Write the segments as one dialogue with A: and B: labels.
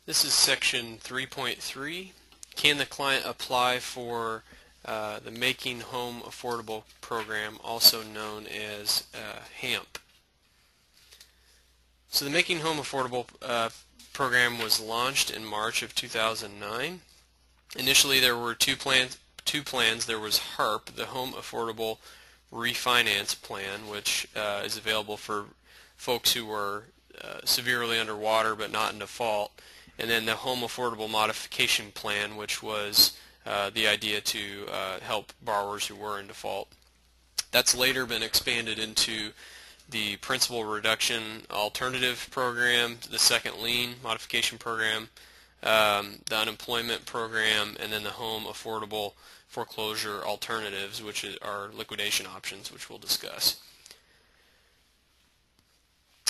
A: This is section 3.3. Can the client apply for the Making Home Affordable program, also known as HAMP? So the Making Home Affordable program was launched in March of 2009. Initially there were two plans. There was HARP, the Home Affordable Refinance Plan, which is available for folks who were severely underwater but not in default, and then the Home Affordable Modification Plan, which was the idea to help borrowers who were in default. That's later been expanded into the Principal Reduction Alternative Program, the Second Lien Modification Program, the Unemployment Program, and then the Home Affordable Foreclosure Alternatives, which are liquidation options, which we'll discuss.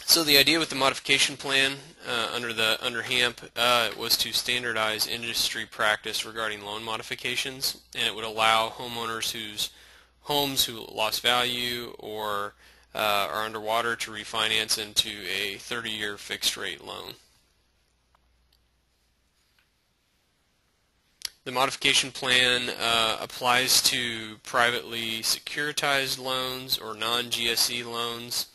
A: So the idea with the modification plan under HAMP was to standardize industry practice regarding loan modifications, and it would allow homeowners whose homes who lost value or are underwater to refinance into a 30-year fixed rate loan. The modification plan applies to privately securitized loans or non-GSE loans,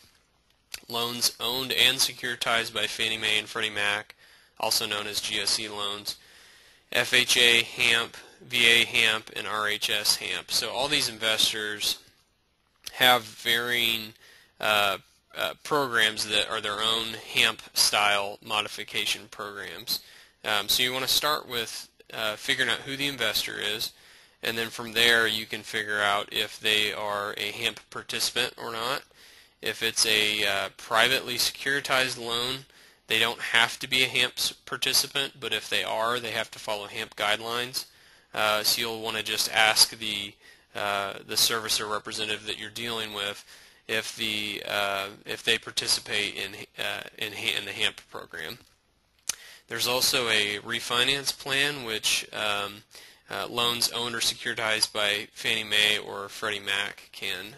A: loans owned and securitized by Fannie Mae and Freddie Mac, also known as GSE loans, FHA HAMP, VA HAMP, and RHS HAMP. So all these investors have varying programs that are their own HAMP-style modification programs. So you want to start with figuring out who the investor is, and then from there you can figure out if they are a HAMP participant or not. If it's a privately securitized loan, they don't have to be a HAMP participant, but if they are, they have to follow HAMP guidelines. So you'll want to just ask the servicer representative that you're dealing with if they participate in the HAMP program. There's also a refinance plan, which loans owned or securitized by Fannie Mae or Freddie Mac can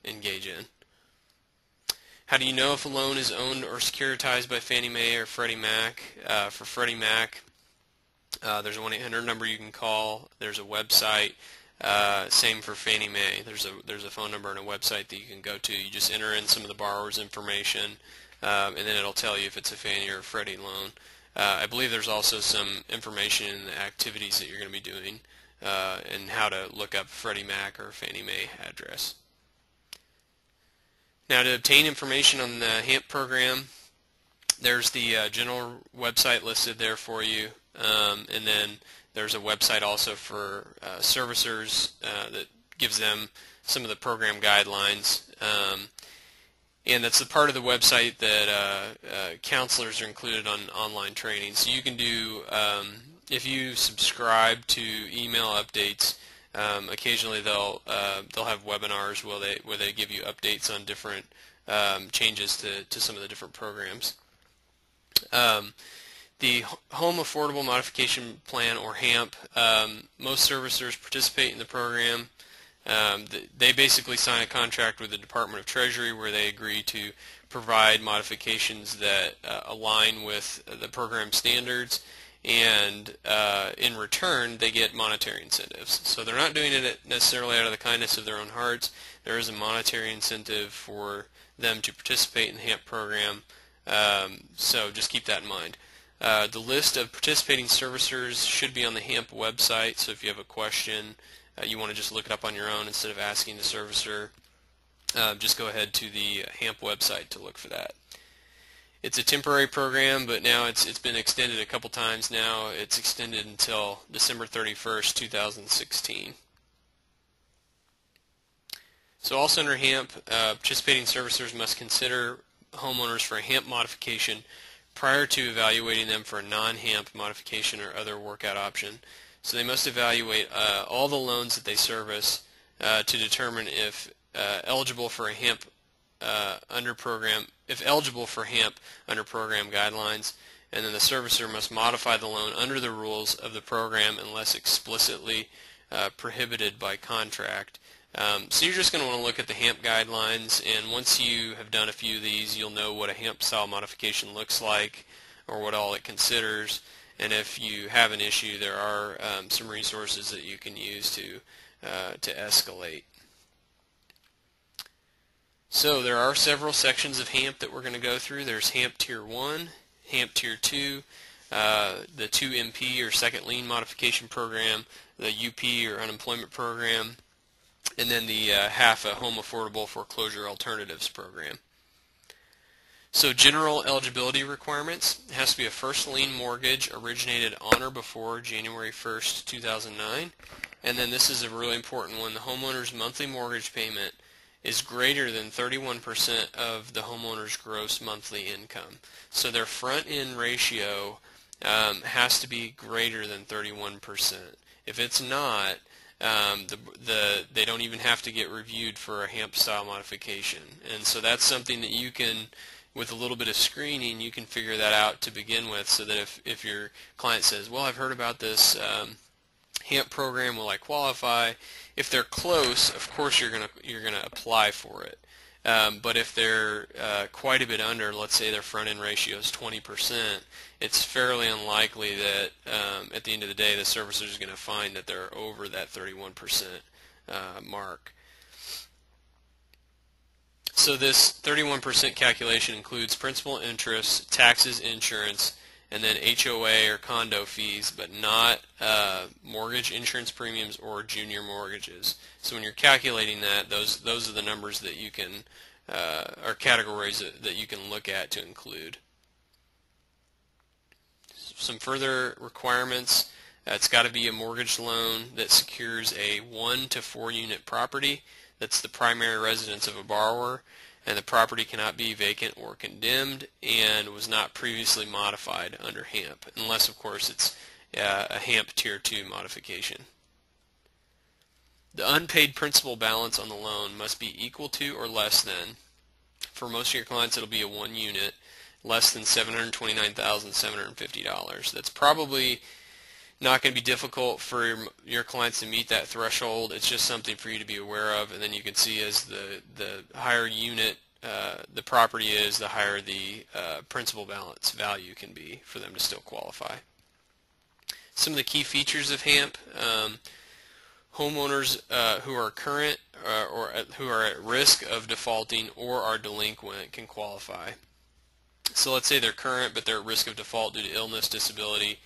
A: engage in. How do you know if a loan is owned or securitized by Fannie Mae or Freddie Mac? For Freddie Mac, there's a 1-800 number you can call. There's a website. Same for Fannie Mae. There's a phone number and a website that you can go to. You just enter in some of the borrower's information, and then it'll tell you if it's a Fannie or a Freddie loan. I believe there's also some information in the activities that you're going to be doing and how to look up Freddie Mac or Fannie Mae address. Now, to obtain information on the HAMP program, there's the general website listed there for you, and then there's a website also for servicers that gives them some of the program guidelines, and that's the part of the website that counselors are included on online training. So you can do, if you subscribe to email updates, occasionally they'll have webinars where they give you updates on different changes to some of the different programs. The Home Affordable Modification Plan, or HAMP, most servicers participate in the program. They basically sign a contract with the Department of Treasury where they agree to provide modifications that align with the program standards, and in return they get monetary incentives. So they're not doing it necessarily out of the kindness of their own hearts. There is a monetary incentive for them to participate in the HAMP program, so just keep that in mind. The list of participating servicers should be on the HAMP website, so if you have a question, you want to just look it up on your own instead of asking the servicer, just go ahead to the HAMP website to look for that. It's a temporary program, but now it's been extended a couple times now. It's extended until December 31st, 2016. So also under HAMP, participating servicers must consider homeowners for a HAMP modification prior to evaluating them for a non-HAMP modification or other workout option. So they must evaluate all the loans that they service to determine if eligible for a HAMP under program guidelines, and then the servicer must modify the loan under the rules of the program unless explicitly prohibited by contract. So you're just going to want to look at the HAMP guidelines, and once you have done a few of these, you'll know what a HAMP style modification looks like or what all it considers. and if you have an issue, there are some resources that you can use to escalate. So there are several sections of HAMP that we're going to go through. There's HAMP Tier 1, HAMP Tier 2, the 2MP or Second Lien Modification Program, the UP or Unemployment Program, and then the HAFA Home Affordable Foreclosure Alternatives Program. So general eligibility requirements: it has to be a first lien mortgage originated on or before January 1st, 2009. And then this is a really important one: the homeowner's monthly mortgage payment is greater than 31% of the homeowner's gross monthly income. So their front-end ratio has to be greater than 31%. If it's not, they don't even have to get reviewed for a HAMP style modification. And so that's something that you can, with a little bit of screening, you can figure that out to begin with, so that if your client says, well, I've heard about this HAMP program, will I qualify? If they're close, of course you're gonna apply for it. But if they're quite a bit under, let's say their front-end ratio is 20%, it's fairly unlikely that at the end of the day the servicer is going to find that they're over that 31% mark. So this 31% calculation includes principal, interest, taxes, insurance, and then HOA or condo fees, but not mortgage insurance premiums or junior mortgages. So when you're calculating that, those are the numbers that you can, or categories that you can look at to include. Some further requirements: it's got to be a mortgage loan that secures a 1 to 4 unit property that's the primary residence of a borrower, and the property cannot be vacant or condemned and was not previously modified under HAMP, unless of course it's a HAMP Tier 2 modification. The unpaid principal balance on the loan must be equal to or less than, for most of your clients it'll be a 1 unit, less than $729,750. That's probably not going to be difficult for your clients to meet that threshold. It's just something for you to be aware of, and then you can see as the higher unit the property is, the higher the principal balance value can be for them to still qualify. Some of the key features of HAMP: homeowners who are current or who are at risk of defaulting or are delinquent can qualify. So let's say they're current but they're at risk of default due to illness, disability,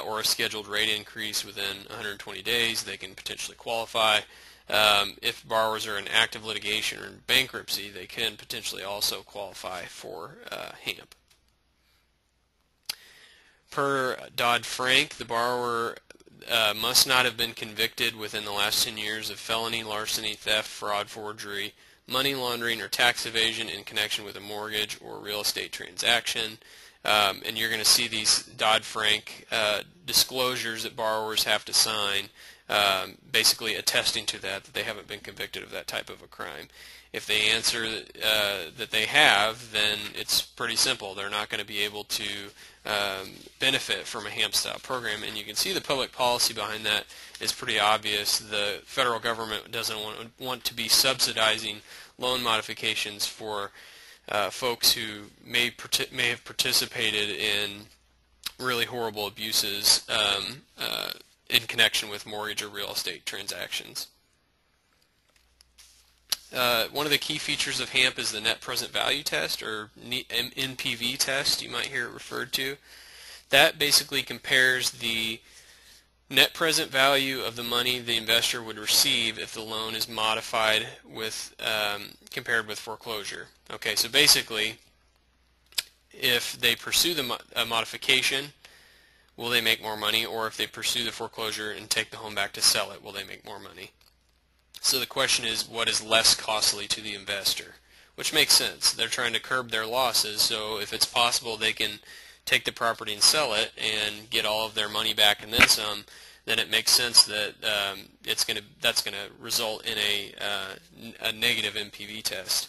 A: or a scheduled rate increase within 120 days, they can potentially qualify. If borrowers are in active litigation or in bankruptcy, they can potentially also qualify for HAMP. Per Dodd-Frank, the borrower must not have been convicted within the last 10 years of felony, larceny, theft, fraud, forgery, money laundering, or tax evasion in connection with a mortgage or real estate transaction. And you're going to see these Dodd-Frank disclosures that borrowers have to sign, basically attesting to that they haven't been convicted of that type of a crime. If they answer that they have, then it's pretty simple. They're not going to be able to benefit from a HAMP-style program, and you can see the public policy behind that is pretty obvious. The federal government doesn't want to be subsidizing loan modifications for folks who may have participated in really horrible abuses in connection with mortgage or real estate transactions. One of the key features of HAMP is the net present value test, or NPV test, you might hear it referred to. That basically compares the net present value of the money the investor would receive if the loan is modified with compared with foreclosure. Okay, so basically, if they pursue the modification, will they make more money? Or if they pursue the foreclosure and take the home back to sell it, will they make more money? So the question is, what is less costly to the investor? Which makes sense. They're trying to curb their losses, so if it's possible they can take the property and sell it and get all of their money back and then some, then it makes sense that that's going to result in a negative NPV test.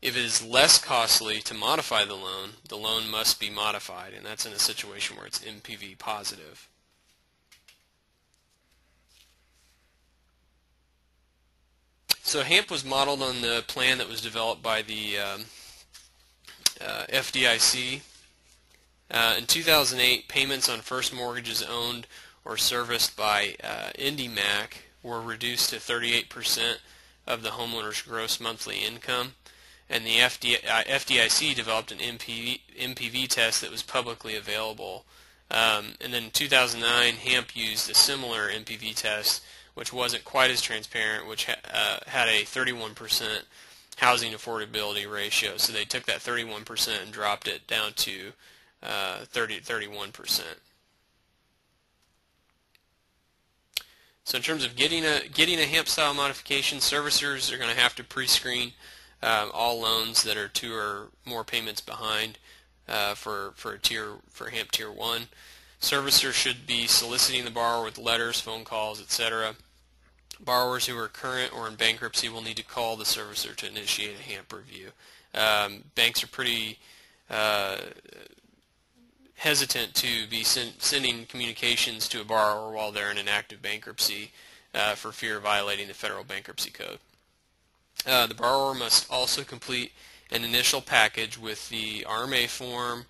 A: If it is less costly to modify the loan must be modified, and that's in a situation where it's NPV positive. So HAMP was modeled on the plan that was developed by the FDIC In 2008, payments on first mortgages owned or serviced by IndyMac were reduced to 38% of the homeowner's gross monthly income, and the FDIC developed an MPV test that was publicly available. And then in 2009, HAMP used a similar MPV test, which wasn't quite as transparent, which had a 31% housing affordability ratio. So they took that 31% and dropped it down to 31%. So in terms of getting a HAMP style modification, servicers are going to have to pre-screen all loans that are 2 or more payments behind for HAMP Tier 1. Servicers should be soliciting the borrower with letters, phone calls, etc. Borrowers who are current or in bankruptcy will need to call the servicer to initiate a HAMP review. Banks are pretty hesitant to be sending communications to a borrower while they're in an active bankruptcy for fear of violating the federal bankruptcy code. The borrower must also complete an initial package with the RMA form,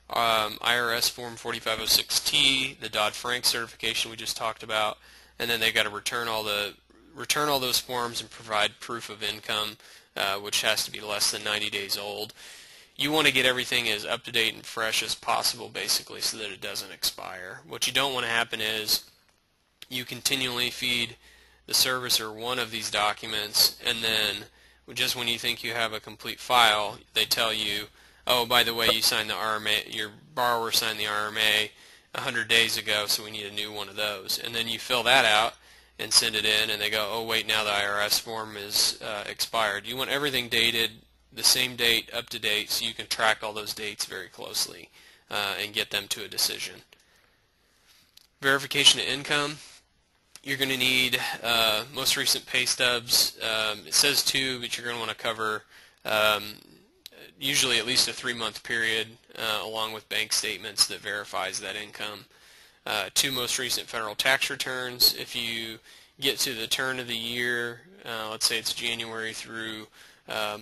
A: IRS form 4506T, the Dodd-Frank certification we just talked about, and then they've got to return all those forms and provide proof of income, which has to be less than 90 days old. You want to get everything as up-to-date and fresh as possible, basically, so that it doesn't expire. What you don't want to happen is you continually feed the servicer one of these documents, and then just when you think you have a complete file, they tell you, oh, by the way, you signed the RMA, your borrower signed the RMA 100 days ago, so we need a new one of those. And then you fill that out and send it in, and they go, oh, wait, now the IRS form is expired. You want everything dated the same date, up to date, so you can track all those dates very closely and get them to a decision. Verification of income. You're going to need most recent pay stubs. It says 2, but you're going to want to cover usually at least a 3-month period along with bank statements that verifies that income. 2 most recent federal tax returns. If you get to the turn of the year, let's say it's January through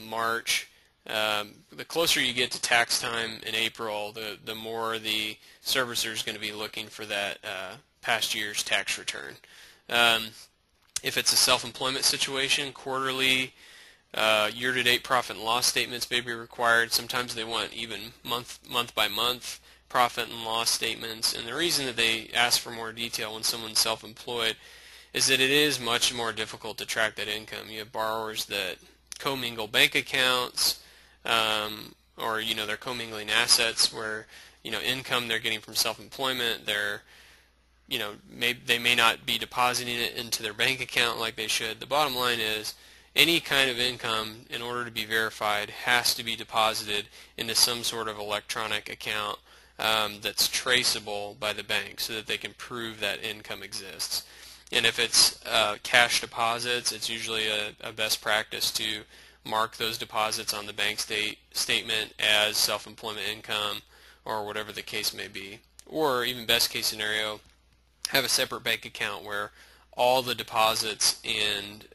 A: March, the closer you get to tax time in April, the more the servicer is going to be looking for that past year's tax return. If it's a self-employment situation, quarterly, year-to-date profit and loss statements may be required. Sometimes they want even month by month profit and loss statements. And the reason that they ask for more detail when someone's self-employed is that it is much more difficult to track that income. You have borrowers that commingle bank accounts, or they're commingling assets where income they're getting from self-employment, they may not be depositing it into their bank account like they should. The bottom line is any kind of income, in order to be verified, has to be deposited into some sort of electronic account that's traceable by the bank so that they can prove that income exists. And if it's cash deposits, it's usually a best practice to mark those deposits on the bank statement as self-employment income or whatever the case may be. Or even best case scenario, have a separate bank account where all the deposits and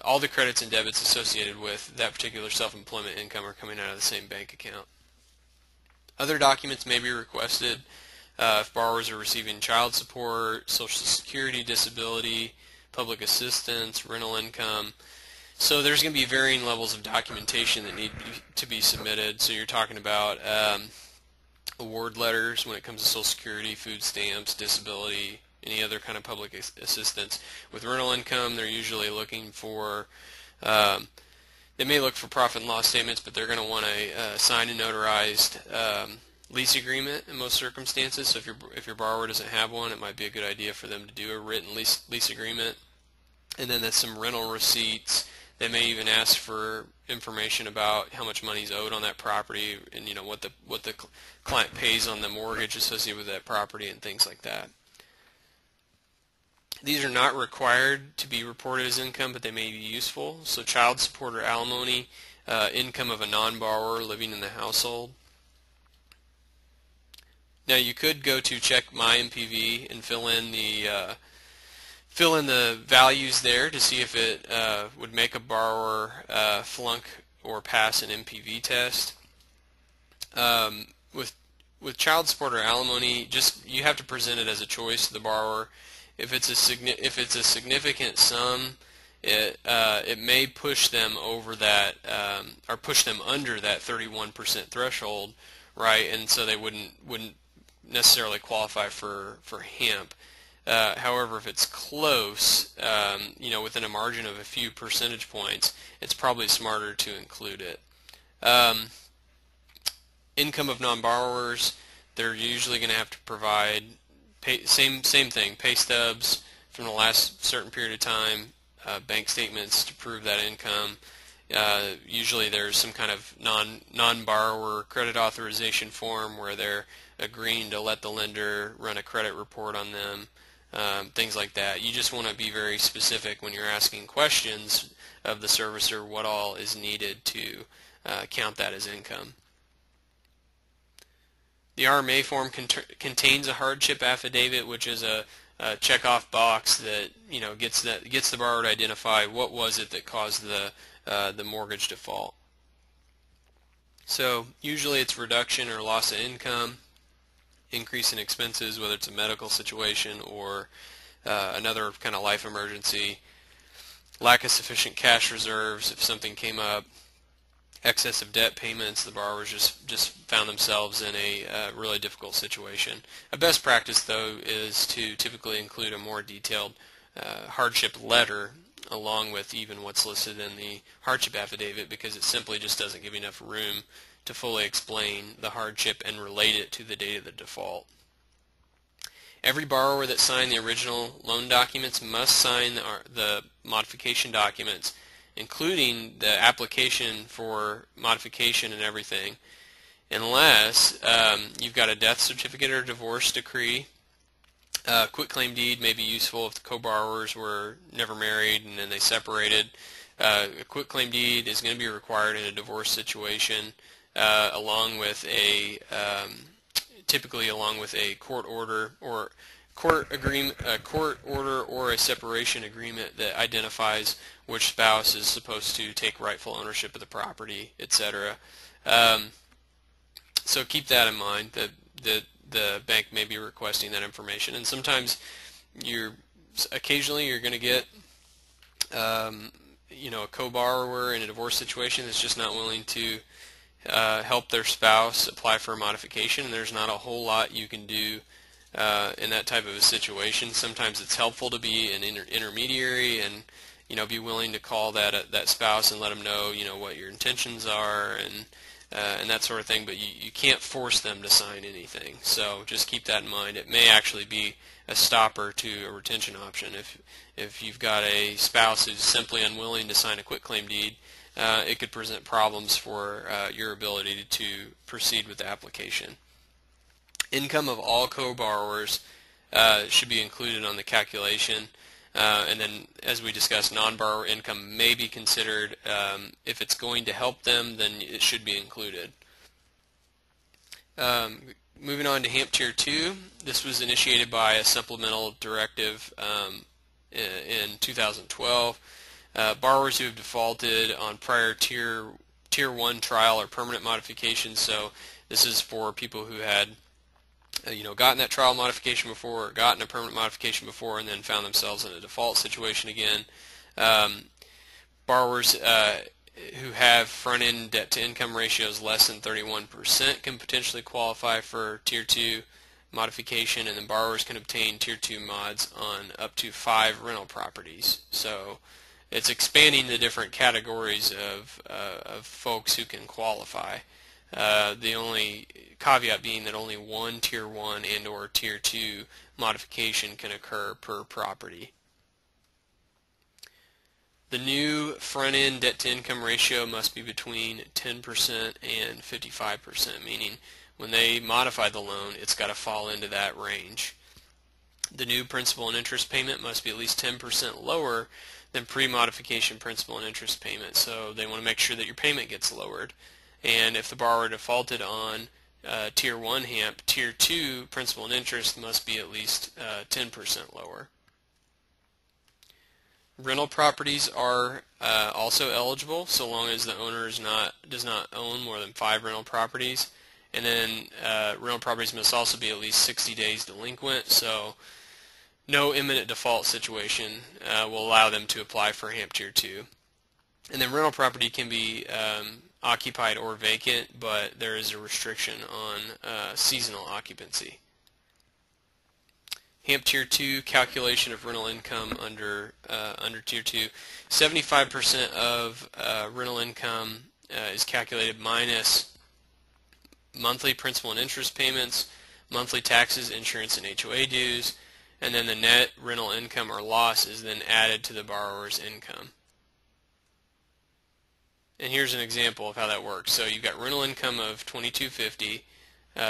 A: all the credits and debits associated with that particular self-employment income are coming out of the same bank account. Other documents may be requested if borrowers are receiving child support, Social Security, disability, public assistance, rental income. So there's going to be varying levels of documentation that need to be submitted. So you're talking about award letters when it comes to Social Security, food stamps, disability, any other kind of public assistance. With rental income, they're usually looking for, they may look for profit and loss statements, but they're going to want a signed and notarized lease agreement in most circumstances. So if your borrower doesn't have one, it might be a good idea for them to do a written lease agreement. And then there's some rental receipts. They may even ask for information about how much money is owed on that property, and what the client pays on the mortgage associated with that property, and things like that. These are not required to be reported as income, but they may be useful. So child support or alimony, income of a non-borrower living in the household. Now you could go to check my MPV and fill in the values there to see if it would make a borrower flunk or pass an MPV test. With with child support or alimony, you have to present it as a choice to the borrower. If it's a significant sum, it may push them over that or push them under that 31% threshold, right? And so they wouldn't necessarily qualify for HAMP. However, if it's close, within a margin of a few percentage points, it's probably smarter to include it. Income of non-borrowers, they're usually going to have to provide same thing, pay stubs from the last certain period of time, bank statements to prove that income. Usually there's some kind of non-borrower credit authorization form where they're agreeing to let the lender run a credit report on them, things like that. You just want to be very specific when you're asking questions of the servicer what all is needed to count that as income. The RMA form contains a hardship affidavit, which is a check-off box that gets the borrower to identify what was it that caused the mortgage default. So usually it's reduction or loss of income, increase in expenses, whether it's a medical situation or another kind of life emergency, lack of sufficient cash reserves if something came up, excess of debt payments, the borrowers just found themselves in a really difficult situation. A best practice, though, is to typically include a more detailed hardship letter along with even what's listed in the hardship affidavit, because it simply just doesn't give enough room to fully explain the hardship and relate it to the date of the default. Every borrower that signed the original loan documents must sign the modification documents, including the application for modification and everything, unless you've got a death certificate or divorce decree. Quitclaim deed may be useful if the co-borrowers were never married and then they separated. A quitclaim deed is going to be required in a divorce situation, typically along with a court order or a separation agreement that identifies which spouse is supposed to take rightful ownership of the property, etc. So keep that in mind, that the bank may be requesting that information, and sometimes occasionally you're going to get a co-borrower in a divorce situation that's just not willing to help their spouse apply for a modification, and there's not a whole lot you can do in that type of a situation. Sometimes it's helpful to be an intermediary and be willing to call that spouse and let them know what your intentions are and that sort of thing. But you can't force them to sign anything. So just keep that in mind. It may actually be a stopper to a retention option. If you've got a spouse who's simply unwilling to sign a quitclaim deed, it could present problems for your ability to proceed with the application. Income of all co-borrowers should be included on the calculation, and then, as we discussed, non-borrower income may be considered. If it's going to help them, then it should be included. Moving on to HAMP Tier 2, this was initiated by a supplemental directive in 2012. Borrowers who have defaulted on prior Tier 1 trial or permanent modifications, so this is for people who had gotten that trial modification before, or gotten a permanent modification before, and then found themselves in a default situation again. Borrowers who have front-end debt-to-income ratios less than 31% can potentially qualify for Tier 2 modification, and then borrowers can obtain Tier 2 mods on up to 5 rental properties. So it's expanding the different categories of folks who can qualify. The only caveat being that only one Tier 1 and or Tier 2 modification can occur per property. The new front-end debt-to-income ratio must be between 10% and 55%, meaning when they modify the loan, it's got to fall into that range. The new principal and interest payment must be at least 10% lower than pre-modification principal and interest payment, so they want to make sure that your payment gets lowered. And if the borrower defaulted on Tier 1 HAMP, Tier 2 principal and interest must be at least 10% lower. Rental properties are also eligible so long as the owner does not own more than 5 rental properties, And then rental properties must also be at least 60 days delinquent, so no imminent default situation will allow them to apply for HAMP Tier 2. And then rental property can be occupied or vacant, but there is a restriction on seasonal occupancy. HAMP Tier 2 calculation of rental income under Tier 2. 75% of rental income is calculated minus monthly principal and interest payments, monthly taxes, insurance, and HOA dues, and then the net rental income or loss is then added to the borrower's income. And here's an example of how that works. So you've got rental income of $2,250,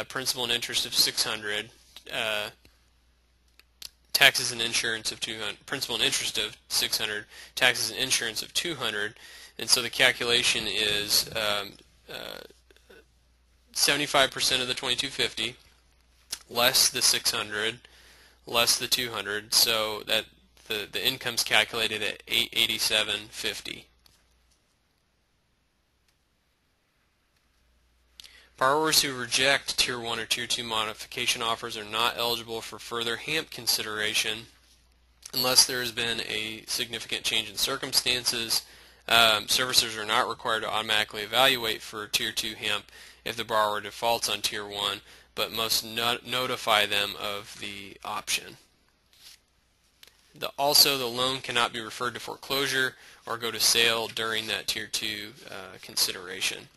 A: principal and interest of $600, taxes and insurance of $200, principal and interest of $600, taxes and insurance of $200, and so the calculation is 75% of the $2,250 less the $600 less the $200, so that the income's calculated at $887.50. Borrowers who reject Tier 1 or Tier 2 modification offers are not eligible for further HAMP consideration unless there has been a significant change in circumstances. Servicers are not required to automatically evaluate for Tier 2 HAMP if the borrower defaults on Tier 1, but must notify them of the option. Also, the loan cannot be referred to foreclosure or go to sale during that Tier 2 consideration.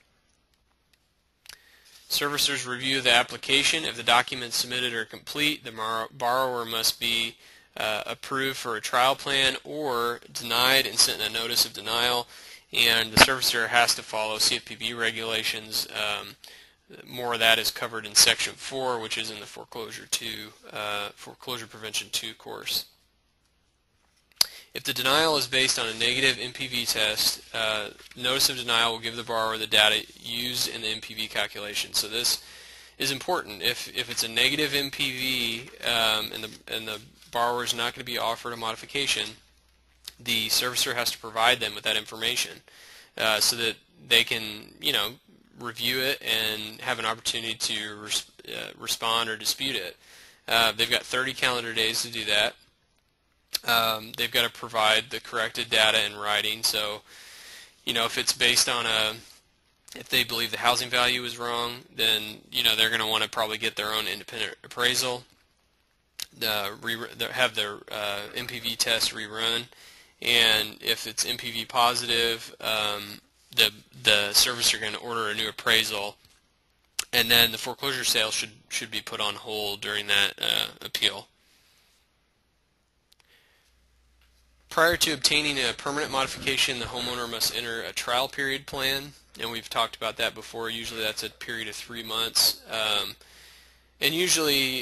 A: Servicers review the application. If the documents submitted are complete, the borrower must be approved for a trial plan or denied and sent a notice of denial, and the servicer has to follow CFPB regulations. More of that is covered in Section 4, which is in the Foreclosure Prevention 2 course. If the denial is based on a negative NPV test, notice of denial will give the borrower the data used in the NPV calculation. So this is important. If it's a negative NPV and the borrower is not going to be offered a modification, the servicer has to provide them with that information so that they can, review it and have an opportunity to respond or dispute it. They've got 30 calendar days to do that. They've got to provide the corrected data in writing. So, if it's based on if they believe the housing value is wrong, then they're going to want to probably get their own independent appraisal, have their NPV test rerun, and if it's NPV positive, the servicer going to order a new appraisal, and then the foreclosure sale should be put on hold during that appeal. Prior to obtaining a permanent modification, the homeowner must enter a trial period plan, and we've talked about that before. Usually that's a period of 3 months, and usually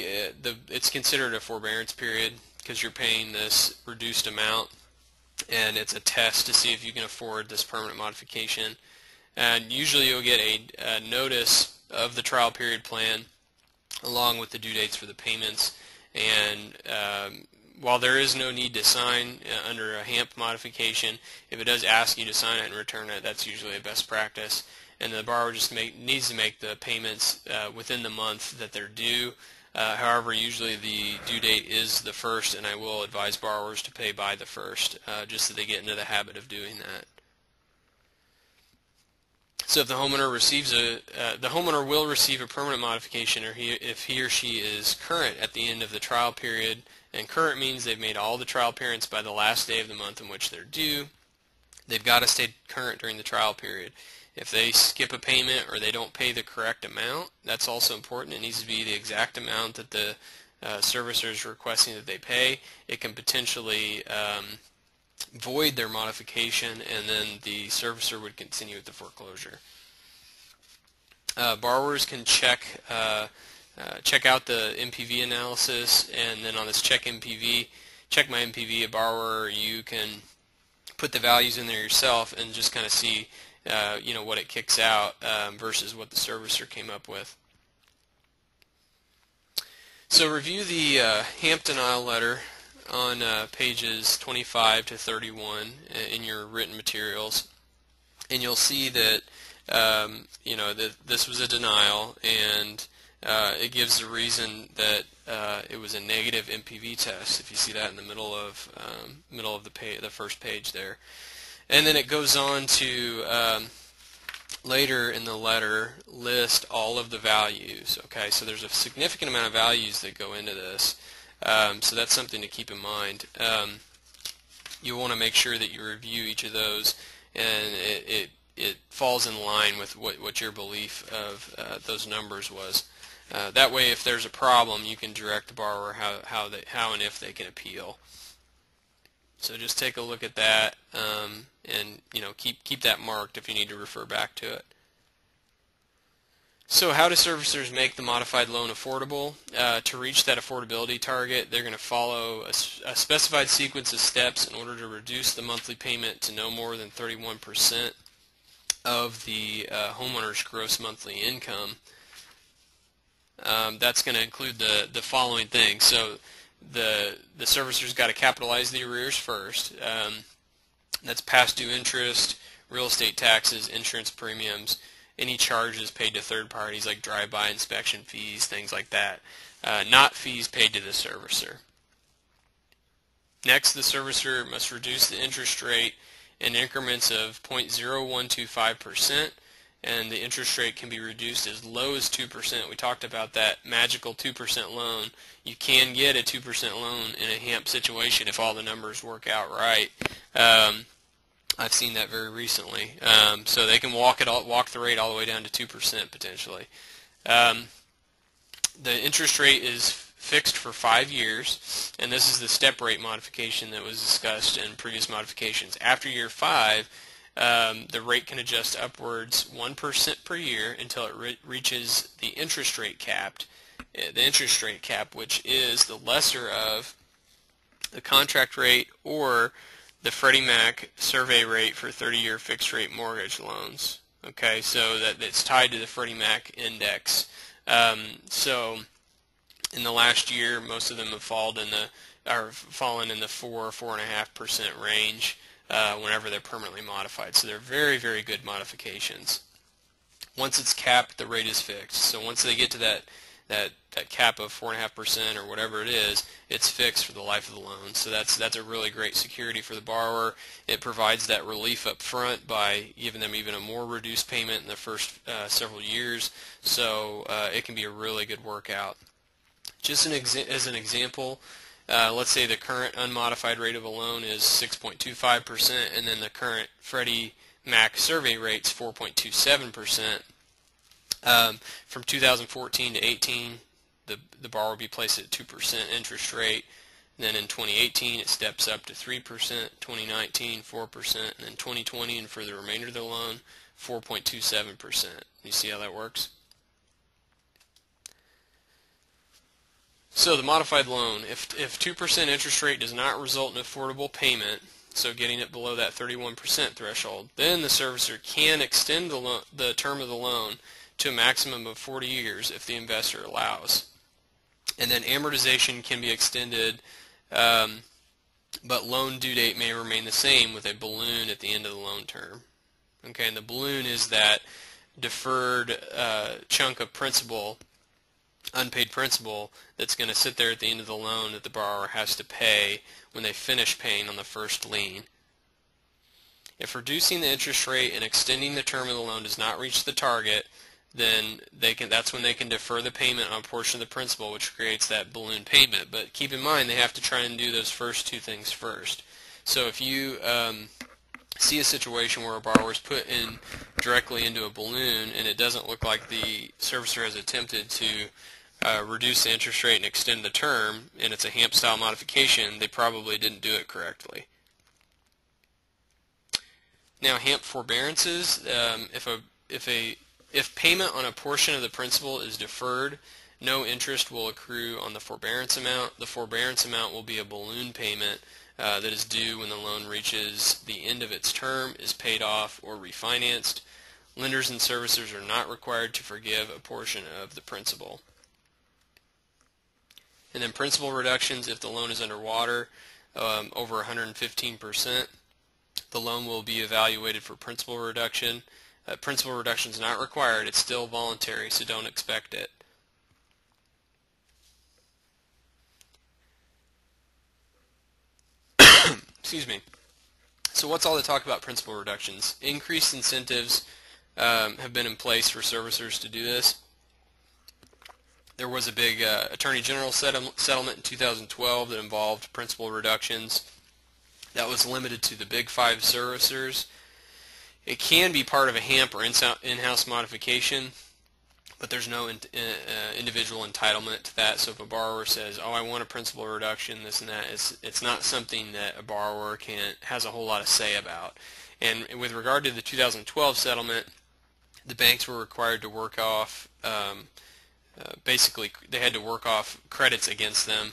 A: it's considered a forbearance period because you're paying this reduced amount, and it's a test to see if you can afford this permanent modification. And usually you'll get a notice of the trial period plan along with the due dates for the payments, and while there is no need to sign under a HAMP modification, if it does ask you to sign it and return it, that's usually a best practice. And the borrower just needs to make the payments within the month that they're due. However, usually the due date is the 1st, and I will advise borrowers to pay by the 1st, just so they get into the habit of doing that. So if the homeowner the homeowner will receive a permanent modification if he or she is current at the end of the trial period, and current means they've made all the trial payments by the last day of the month in which they're due. They've got to stay current during the trial period. If they skip a payment or they don't pay the correct amount, that's also important. It needs to be the exact amount that the servicer is requesting that they pay. It can potentially void their modification, and then the servicer would continue with the foreclosure. Borrowers can check out the NPV analysis, and then on this check my NPV, a borrower, you can put the values in there yourself and just kind of see what it kicks out versus what the servicer came up with. So review the HAMP denial letter on pages 25 to 31 in your written materials, and you'll see that this was a denial, and it gives the reason that it was a negative MPV test. If you see that in the middle of the first page there, and then it goes on to later in the letter list all of the values. Okay, so there's a significant amount of values that go into this, so that's something to keep in mind. You want to make sure that you review each of those, and it falls in line with what your belief of those numbers was. That way, if there's a problem, you can direct the borrower how and if they can appeal. So just take a look at that, and keep that marked if you need to refer back to it. So how do servicers make the modified loan affordable? To reach that affordability target, they're going to follow a specified sequence of steps in order to reduce the monthly payment to no more than 31% of the homeowner's gross monthly income. That's going to include the following things. So the servicer's got to capitalize the arrears first. That's past due interest, real estate taxes, insurance premiums, any charges paid to third parties like drive-by inspection fees, things like that, not fees paid to the servicer. Next, the servicer must reduce the interest rate in increments of 0.0125%, and the interest rate can be reduced as low as 2%. We talked about that magical 2% loan. You can get a 2% loan in a HAMP situation if all the numbers work out right. I've seen that very recently. So they can walk the rate all the way down to 2% potentially. The interest rate is fixed for 5 years, and this is the step rate modification that was discussed in previous modifications. After year 5, the rate can adjust upwards 1% per year until it reaches the interest rate cap, which is the lesser of the contract rate or the Freddie Mac survey rate for 30-year fixed-rate mortgage loans. Okay, so that it's tied to the Freddie Mac index. So in the last year, most of them have fallen in the 4.5% range whenever they're permanently modified. So they're very, very good modifications. Once it's capped, the rate is fixed. So once they get to that cap of 4.5% or whatever it is, it's fixed for the life of the loan. So that's a really great security for the borrower. It provides that relief up front by giving them even a more reduced payment in the first several years. So it can be a really good workout. Just as an example, let's say the current unmodified rate of a loan is 6.25%, and then the current Freddie Mac survey rate's 4.27%. From 2014 to 18, the borrower will be placed at 2% interest rate. And then in 2018, it steps up to 3%, 2019, 4%, and then 2020, and for the remainder of the loan, 4.27%. You see how that works? So the modified loan, if 2% interest rate does not result in affordable payment, so getting it below that 31% threshold, then the servicer can extend the term of the loan to a maximum of 40 years if the investor allows. And then amortization can be extended, but loan due date may remain the same with a balloon at the end of the loan term. Okay, and the balloon is that deferred chunk of principal, unpaid principal, that's going to sit there at the end of the loan that the borrower has to pay when they finish paying on the first lien. If reducing the interest rate and extending the term of the loan does not reach the target, then that's when they can defer the payment on a portion of the principal, which creates that balloon payment. But keep in mind, they have to try and do those first two things first. So if you see a situation where a borrower is put in directly into a balloon and it doesn't look like the servicer has attempted to reduce the interest rate and extend the term, and it's a HAMP style modification, they probably didn't do it correctly. Now, HAMP forbearances, if payment on a portion of the principal is deferred, no interest will accrue on the forbearance amount. The forbearance amount will be a balloon payment that is due when the loan reaches the end of its term, is paid off, or refinanced. Lenders and servicers are not required to forgive a portion of the principal. And then principal reductions, if the loan is underwater over 115%, the loan will be evaluated for principal reduction. Principal reduction is not required. It's still voluntary, so don't expect it. Excuse me. So what's all the talk about principal reductions? Increased incentives have been in place for servicers to do this. There was a big Attorney General settlement in 2012 that involved principal reductions. That was limited to the big 5 servicers. It can be part of a HAMP or in-house modification, but there's no individual entitlement to that. So if a borrower says, "Oh, I want a principal reduction, this and that," it's not something that a borrower has a whole lot of say about. And with regard to the 2012 settlement, the banks were required to work off, basically they had to work off credits against them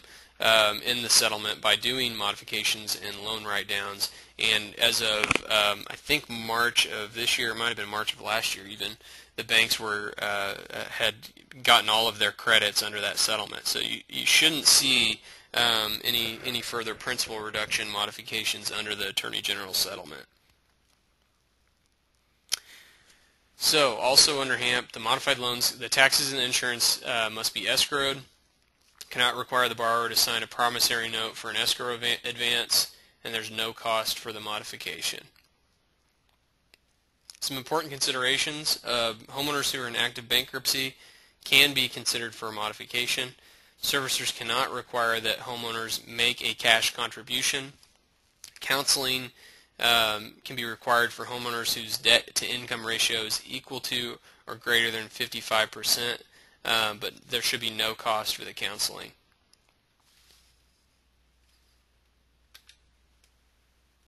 A: in the settlement by doing modifications and loan write-downs. And as of I think March of this year, it might have been March of last year even, the banks had gotten all of their credits under that settlement. So you shouldn't see any further principal reduction modifications under the Attorney General settlement. So also under HAMP, the modified loans, the taxes and insurance must be escrowed. Cannot require the borrower to sign a promissory note for an escrow advance, and there's no cost for the modification. Some important considerations: homeowners who are in active bankruptcy can be considered for a modification. Servicers cannot require that homeowners make a cash contribution. Counseling can be required for homeowners whose debt-to-income ratio is equal to or greater than 55%, but there should be no cost for the counseling.